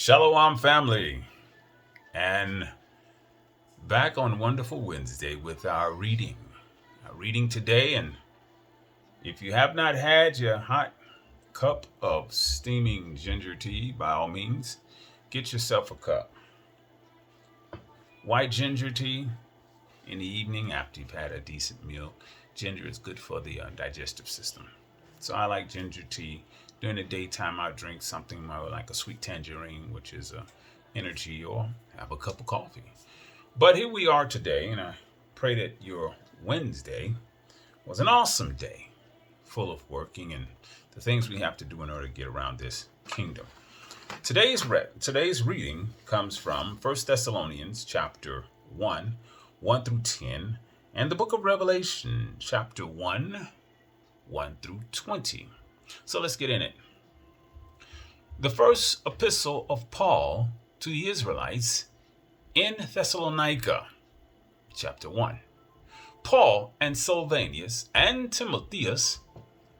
Shalom, family, and back on Wonderful Wednesday with our reading. Our reading today, and if you have not had your hot cup of steaming ginger tea, by all means, get yourself a cup. White ginger tea in the evening after you've had a decent meal. Ginger is good for the digestive system. So I like ginger tea. During the daytime, I drink something more like a sweet tangerine, which is energy, or have a cup of coffee. But here we are today, and I pray that your Wednesday was an awesome day, full of working and the things we have to do in order to get around this kingdom. Today's reading comes from 1 Thessalonians chapter 1, 1 through 10, and the book of Revelation chapter 1, 1 through 20. So let's get in it. The first epistle of Paul to the Israelites in Thessalonica, chapter 1. Paul and Silvanus and Timotheus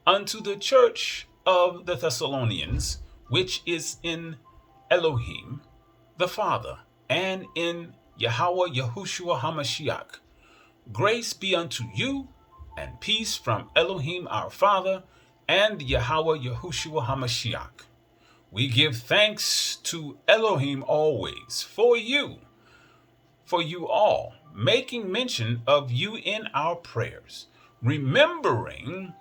unto the church of the Thessalonians, which is in Elohim, the Father, and in Yahweh Yahushua HaMashiach. Grace be unto you, and peace from Elohim our Father, and Yahweh Yahushua HaMashiach. We give thanks to Elohim always for you all, making mention of you in our prayers, remembering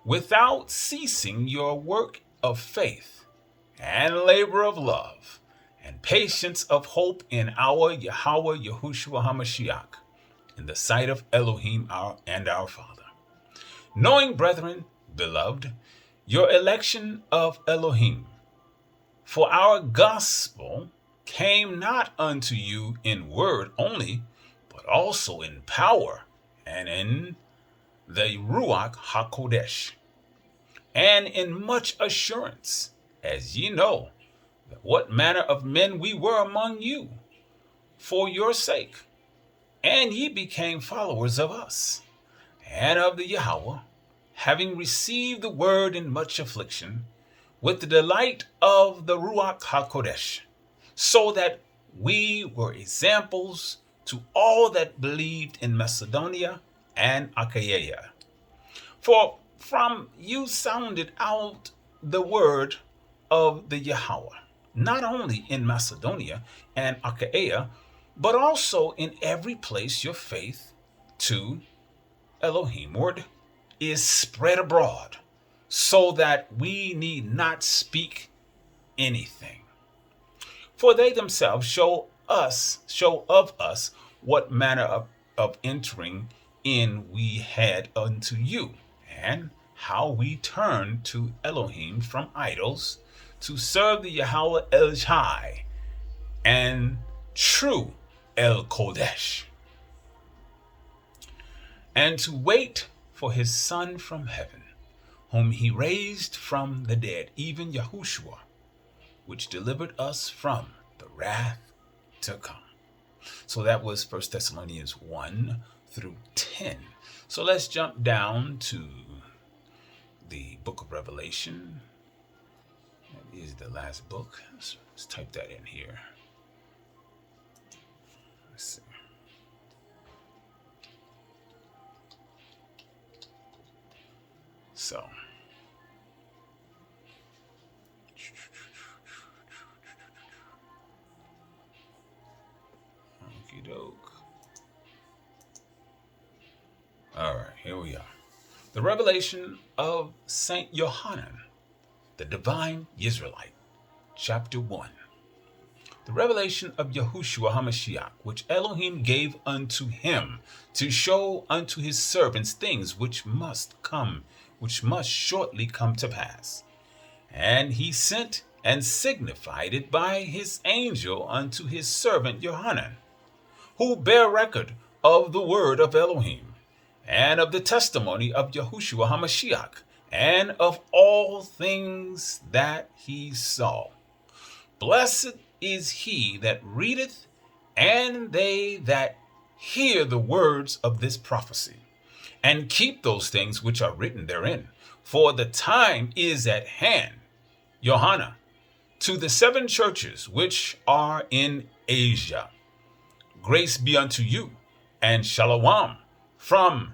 without ceasing your work of faith and labor of love and patience of hope in our Yahweh Yahushua HaMashiach, in the sight of Elohim our Father. Knowing, brethren, beloved, your election of Elohim, for our gospel came not unto you in word only, but also in power and in the Ruach HaKodesh, and in much assurance, as ye know what manner of men we were among you for your sake, and ye became followers of us and of the Yahweh, having received the word in much affliction, with the delight of the Ruach HaKodesh, so that we were examples to all that believed in Macedonia and Achaia. For from you sounded out the word of the Yahweh, not only in Macedonia and Achaia, but also in every place your faith to Elohimward is spread abroad, so that we need not speak anything. For they themselves show of us what manner of entering in we had unto you, and how we turned to Elohim from idols to serve the Yahweh El Shai and true El Kodesh, and to wait for his Son from heaven, whom he raised from the dead, even Yahushua, which delivered us from the wrath to come. So that was 1 Thessalonians 1 through 10. So let's jump down to the book of Revelation. That is the last book. Let's type that in here. Let's see. So, okie doke. All right, here we are. The revelation of Saint Yohanan, the divine Israelite, chapter 1. The revelation of Yahushua HaMashiach, which Elohim gave unto him to show unto his servants things which must shortly come to pass. And he sent and signified it by his angel unto his servant Yohanan, who bear record of the word of Elohim, and of the testimony of Yahushua HaMashiach, and of all things that he saw. Blessed is he that readeth, and they that hear the words of this prophecy, and keep those things which are written therein, for the time is at hand. Johanna, To the 7 churches which are in Asia, grace be unto you, and shalom from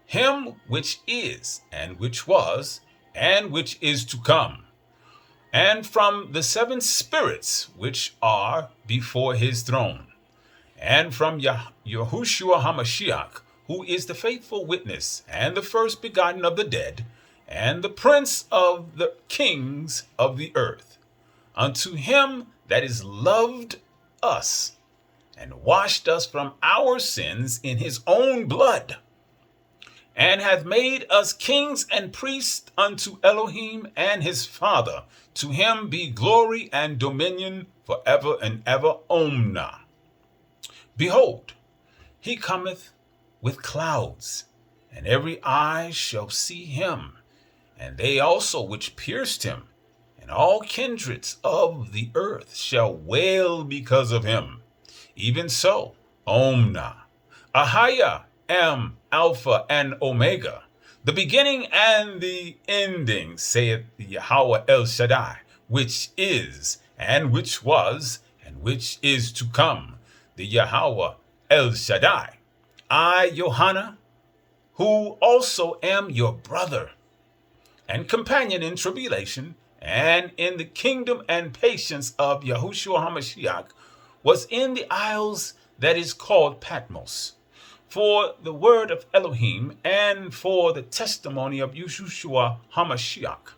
him which is, and which was, and which is to come, and from the 7 spirits which are before his throne, and from Yahushua HaMashiach, who is the faithful witness, and the first begotten of the dead, and the prince of the kings of the earth, unto him that is loved us, and washed us from our sins in his own blood, and hath made us kings and priests unto Elohim and his Father. To him be glory and dominion forever and ever. Omna. Behold, he cometh with clouds, and every eye shall see him, and they also which pierced him, and all kindreds of the earth shall wail because of him. Even so, Omna. Ahaya am Alpha and Omega, the beginning and the ending, saith Yahweh El Shaddai, which is, and which was, and which is to come, the Yahweh El Shaddai. I, Johanna, who also am your brother, and companion in tribulation, and in the kingdom and patience of Yahushua HaMashiach, was in the isles that is called Patmos, for the word of Elohim, and for the testimony of Yahushua HaMashiach.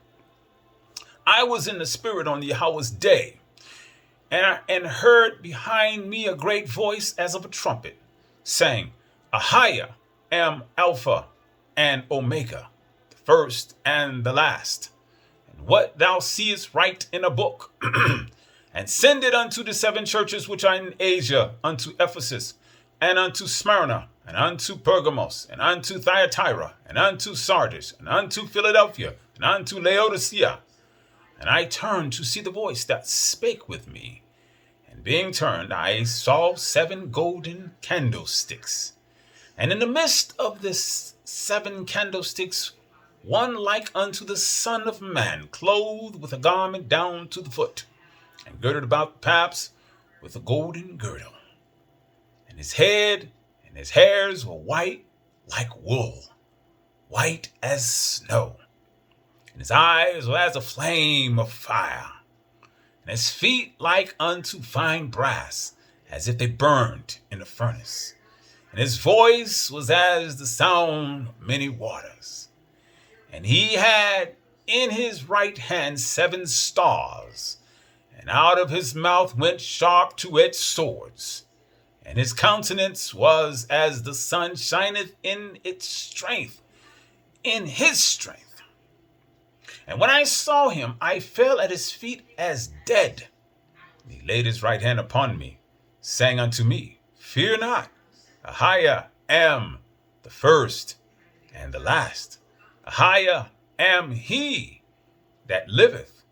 I was in the spirit on Yahweh's day, and heard behind me a great voice as of a trumpet, saying, Ahaya am Alpha and Omega, the first and the last. And what thou seest write in a book, and send it unto the 7 churches which are in Asia, unto Ephesus, and unto Smyrna, and unto Pergamos, and unto Thyatira, and unto Sardis, and unto Philadelphia, and unto Laodicea. And I turned to see the voice that spake with me. And being turned, I saw 7 golden candlesticks. And in the midst of this 7 candlesticks, one like unto the Son of Man, clothed with a garment down to the foot, and girded about the paps with a golden girdle. And his head and his hairs were white like wool, white as snow. And his eyes were as a flame of fire, and his feet like unto fine brass, as if they burned in a furnace. And his voice was as the sound of many waters. And he had in his right hand 7 stars, and out of his mouth went sharp 2-edged swords. And his countenance was as the sun shineth in its strength, in his strength. And when I saw him, I fell at his feet as dead. And he laid his right hand upon me, saying unto me, Fear not, Ahaya am the first and the last. Ahaya am he that liveth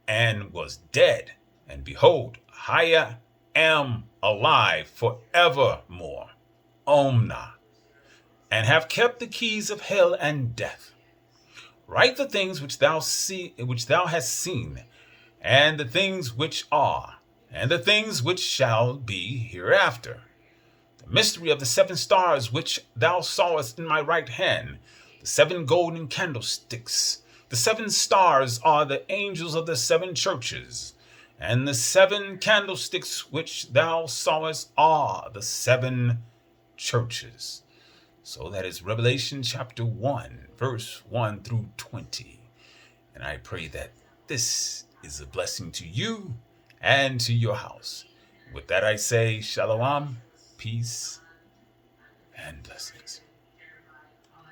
and was dead. And behold, Ahaya am alive forevermore. Omna. And have kept the keys of hell and death. Write the things which thou hast seen, and the things which are, and the things which shall be hereafter. The mystery of the 7 stars which thou sawest in my right hand, the 7 golden candlesticks. The 7 stars are the angels of the 7 churches, and the 7 candlesticks which thou sawest are the 7 churches. So that is Revelation chapter 1, verse 1 through 20. And I pray that this is a blessing to you and to your house. With that I say, Shalom, peace, and blessings.